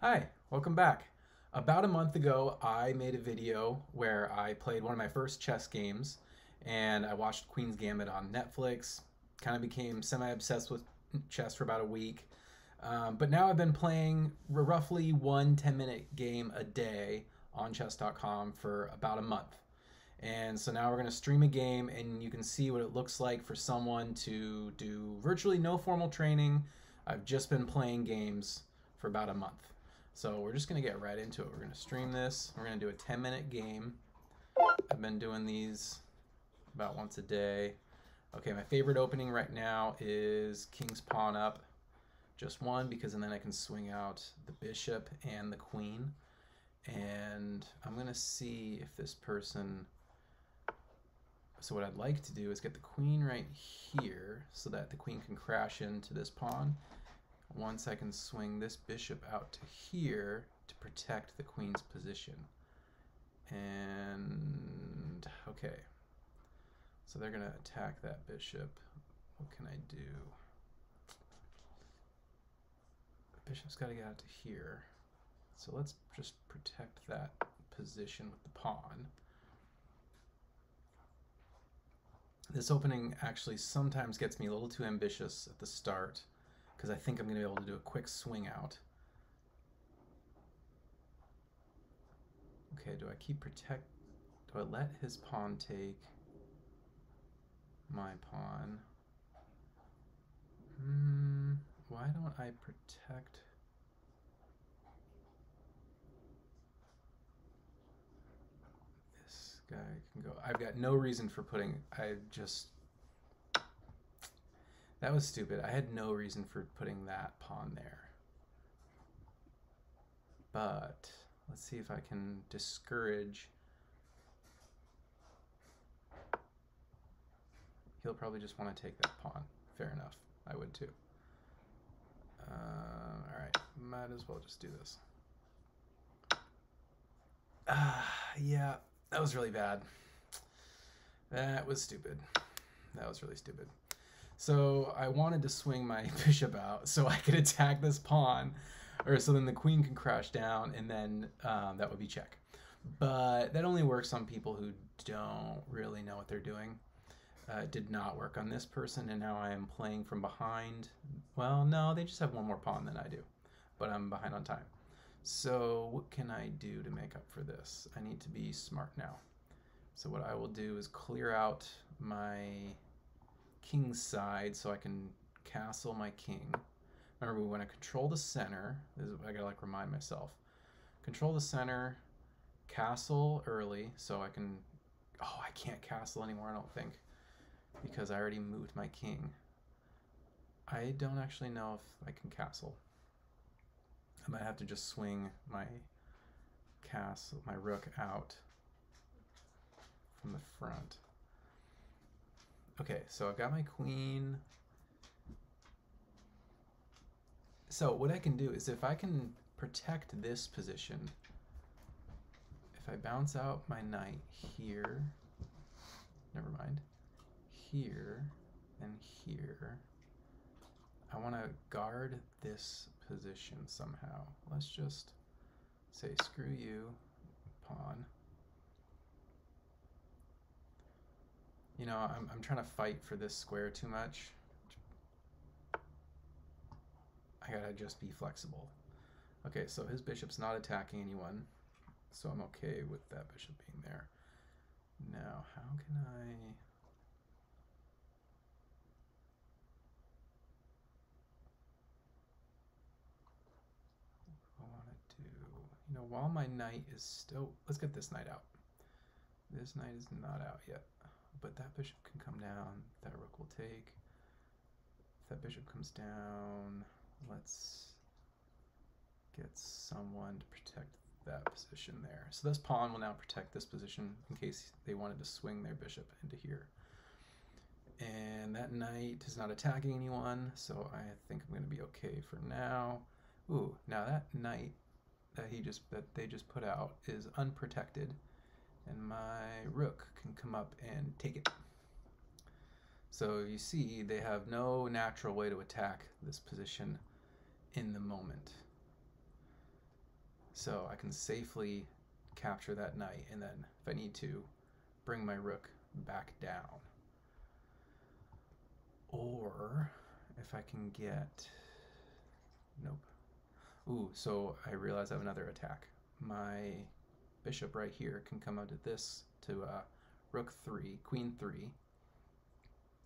Hi, welcome back. About a month ago, I made a video where I played one of my first chess games and I watched Queen's Gambit on Netflix. Kind of became semi obsessed with chess for about a week. But now I've been playing roughly one 10-minute game a day on chess.com for about a month. And so now we're going to stream a game and you can see what it looks like for someone to do virtually no formal training. I've just been playing games for about a month. So we're just going to get right into it. We're going to stream this. We're going to do a 10-minute game. I've been doing these about once a day. Okay, my favorite opening right now is King's Pawn up. Just one, because then I can swing out the bishop and the queen. And I'm going to see if this person... So what I'd like to do is get the queen right here so that the queen can crash into this pawn. Once I can swing this bishop out to here to protect the queen's position. And okay, so they're gonna attack that bishop. What can I do? The bishop's got to get out to here. So let's just protect that position with the pawn. This opening actually sometimes gets me a little too ambitious at the start because I think I'm going to be able to do a quick swing out. Okay, do I let his pawn take my pawn? Why don't I protect? This guy can go. I've got no reason for putting, that was stupid. I had no reason for putting that pawn there. But let's see if I can discourage. He'll probably just want to take that pawn. Fair enough. I would too. All right, might as well just do this. Yeah, that was really bad. That was stupid. That was really stupid. So I wanted to swing my bishop out so I could attack this pawn, or so then the queen can crash down, and then that would be check. But that only works on people who don't really know what they're doing. It did not work on this person, and now I am playing from behind. Well, no, they just have one more pawn than I do, but I'm behind on time. So what can I do to make up for this? I need to be smart now. So what I will do is clear out my king's side so I can castle my king. Remember, we want to control the center. I gotta like remind myself. Control the center, castle early so I can... Oh, I can't castle anymore, I don't think, because I already moved my king. I don't actually know if I can castle. I might have to just swing my rook out from the front. Okay, so I've got my queen. So what I can do is, if I can protect this position, if I bounce out my knight here, never mind, here and here, I want to guard this position somehow. Let's just say screw you, pawn. You know, I'm trying to fight for this square too much. I gotta just be flexible. Okay, so his bishop's not attacking anyone, so I'm okay with that bishop being there. Now, how can I want to do? You know, while my knight is still... Let's get this knight out. This knight is not out yet, but that bishop can come down. That rook will take. If that bishop comes down, let's get someone to protect that position there. So this pawn will now protect this position in case they wanted to swing their bishop into here. And that knight is not attacking anyone, so I think I'm going to be okay for now. Ooh, now that knight that they just put out is unprotected, and my rook can come up and take it. So you see, they have no natural way to attack this position in the moment. So I can safely capture that knight, and then if I need to, bring my rook back down. Or if I can get... Nope. Ooh, so I realize I have another attack. My bishop right here can come out of this to rook 3, queen 3,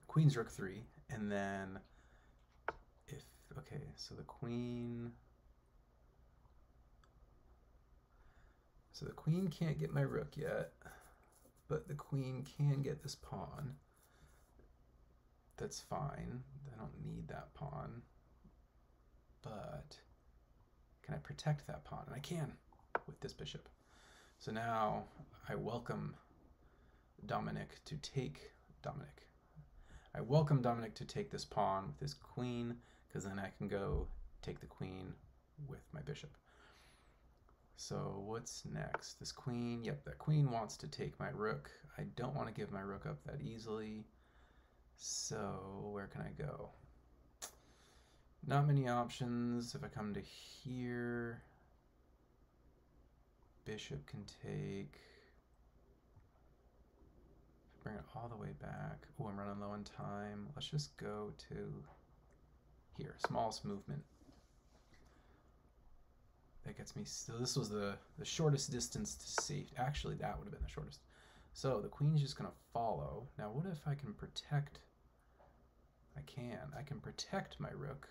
queen's rook 3, and then if... Okay, so the queen... So the queen can't get my rook yet, but the queen can get this pawn. That's fine. I don't need that pawn. But can I protect that pawn? And I can with this bishop. So now I welcome Dominic to take I welcome Dominic to take this pawn with his queen, because then I can go take the queen with my bishop. So what's next? This queen, yep, that queen wants to take my rook. I don't want to give my rook up that easily. So where can I go? Not many options. If I come to here, bishop can take. Bring it all the way back. Oh, I'm running low on time. Let's just go to here, smallest movement. That gets me, so this was the shortest distance to safety. Actually, that would have been the shortest. So the queen's just gonna follow. Now what if I can protect? I can protect my rook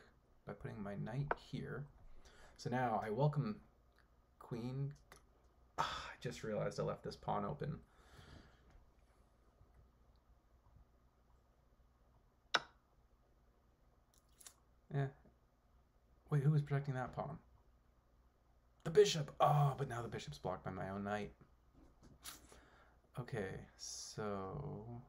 by putting my knight here. So now I welcome queen. I just realized I left this pawn open. Wait, who was protecting that pawn? The bishop! Oh, but now the bishop's blocked by my own knight. Okay, so...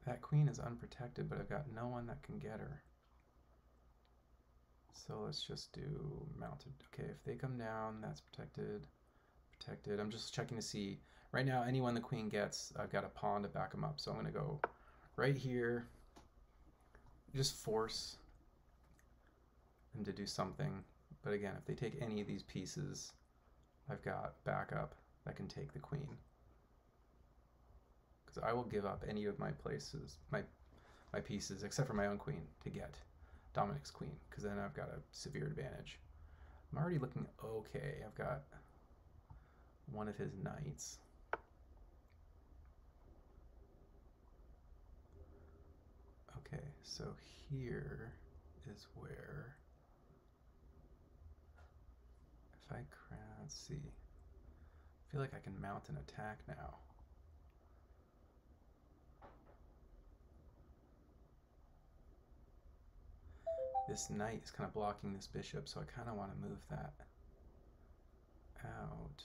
That queen is unprotected, but I've got no one that can get her. So let's just do mounted. Okay, if they come down, that's protected. Protected. I'm just checking to see. Right now, anyone the queen gets, I've got a pawn to back them up. So I'm going to go right here. Just force them to do something. But again, if they take any of these pieces, I've got backup that can take the queen. Because I will give up any of my places, my pieces, except for my own queen, to get Dominic's queen, because then I've got a severe advantage. I'm already looking okay. I've got one of his knights. Okay, so here is where, if I let's see, I feel like I can mount an attack now. This knight is kind of blocking this bishop, so I kind of want to move that out.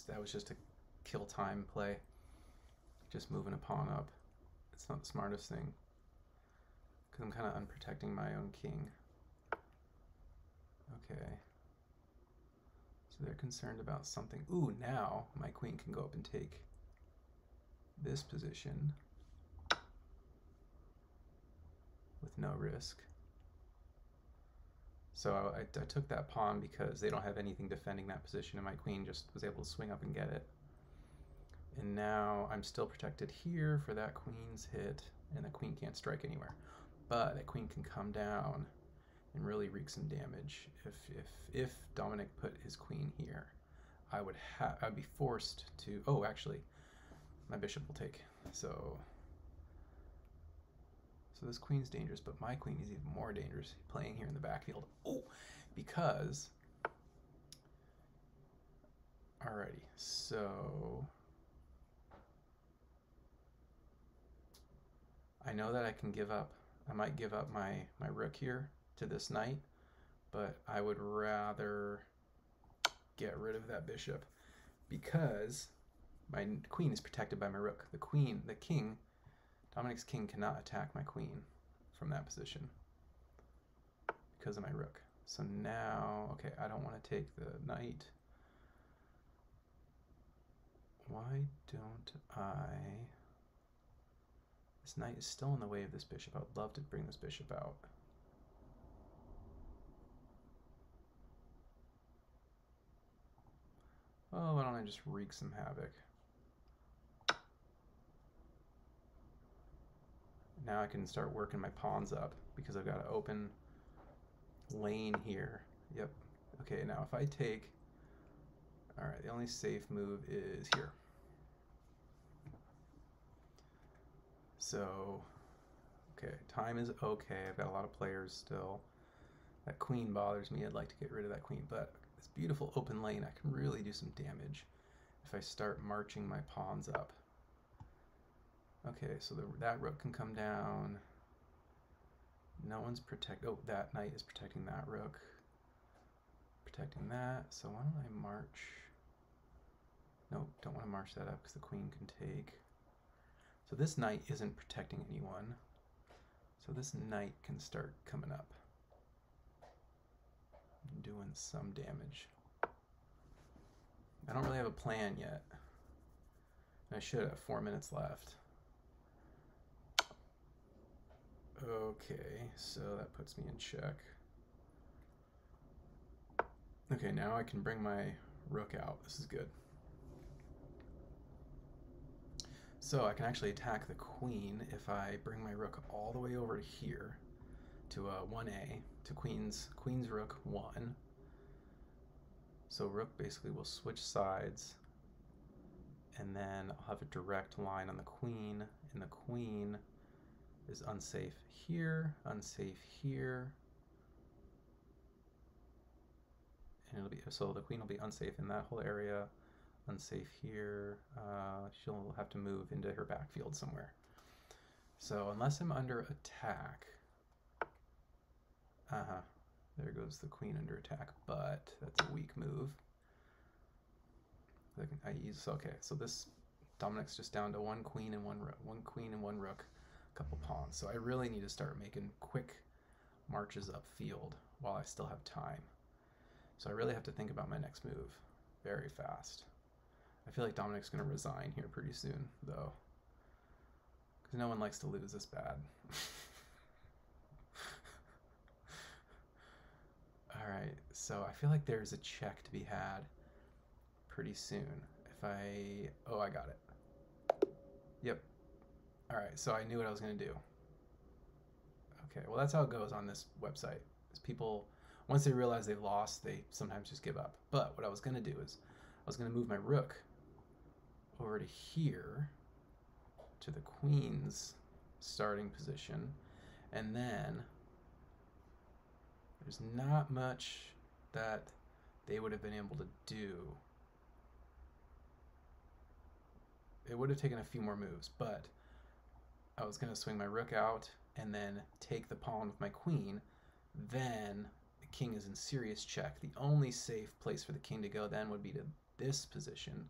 That was just a kill time play. Just moving a pawn up. It's not the smartest thing, because I'm kind of unprotecting my own king. Okay. So they're concerned about something. Ooh, now my queen can go up and take this position with no risk. So I took that pawn because they don't have anything defending that position, and my queen just was able to swing up and get it. And now I'm still protected here for that queen's hit, and the queen can't strike anywhere. But that queen can come down and really wreak some damage. If Dominic put his queen here, I'd be forced to. Oh, actually, my bishop will take. So this queen's dangerous, but my queen is even more dangerous playing here in the backfield. Oh, because... Alrighty, so... I know that I can give up. I might give up my rook here to this knight, but I would rather get rid of that bishop because my queen is protected by my rook. The king, Dominic's king cannot attack my queen from that position because of my rook. So now, okay, I don't want to take the knight. Why don't I... This knight is still in the way of this bishop. I would love to bring this bishop out. Oh, why don't I just wreak some havoc? Now I can start working my pawns up because I've got an open lane here. Yep. Okay, now if I take... Alright, the only safe move is here. So, okay, time is okay. I've got a lot of players still. That queen bothers me. I'd like to get rid of that queen, but this beautiful open lane, I can really do some damage if I start marching my pawns up. Okay, so that rook can come down. No one's oh, that knight is protecting that rook. Protecting that, so why don't I march? Nope, don't want to march that up because the queen can take. So this knight isn't protecting anyone. So this knight can start coming up. Doing some damage. I don't really have a plan yet. I should have 4 minutes left. Okay, so that puts me in check. Okay, now I can bring my rook out. This is good. So I can actually attack the queen if I bring my rook all the way over to here to 1a, to queen's rook 1. So rook basically will switch sides, and then I'll have a direct line on the queen, and the queen is unsafe here, unsafe here. And it'll be, so the queen will be unsafe in that whole area, unsafe here. She'll have to move into her backfield somewhere. So unless I'm under attack, there goes the queen under attack, but that's a weak move. Okay, so this Dominic's just down to one queen and one rook, a couple pawns. So I really need to start making quick marches upfield while I still have time. So I really have to think about my next move very fast. I feel like Dominic's going to resign here pretty soon, though, because no one likes to lose this bad. Alright, so I feel like there's a check to be had pretty soon. Oh, I got it. Yep. Alright, so I knew what I was going to do. Okay, well that's how it goes on this website. Is people, once they realize they've lost, they sometimes just give up. But what I was going to do is, I was going to move my rook over to here, to the queen's starting position, and then there's not much that they would have been able to do. It would have taken a few more moves, but I was going to swing my rook out and then take the pawn with my queen. Then the king is in serious check. The only safe place for the king to go then would be to this position,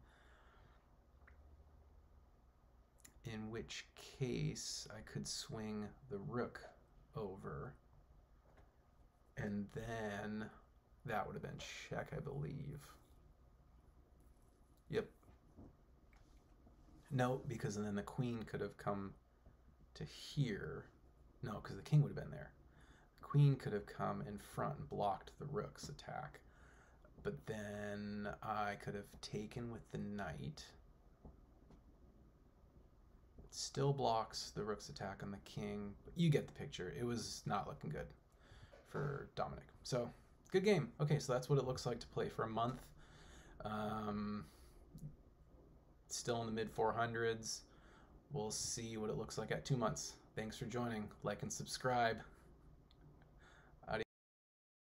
in which case I could swing the rook over, and then that would have been check, I believe. Yep. No, because then the queen could have come to here. No, because the king would have been there. The queen could have come in front and blocked the rook's attack. But then I could have taken with the knight. It still blocks the rook's attack on the king. But you get the picture. It was not looking good for Dominic. So, good game. Okay, so that's what it looks like to play for a month. Still in the mid 400s. We'll see what it looks like at 2 months. Thanks for joining. Like and subscribe.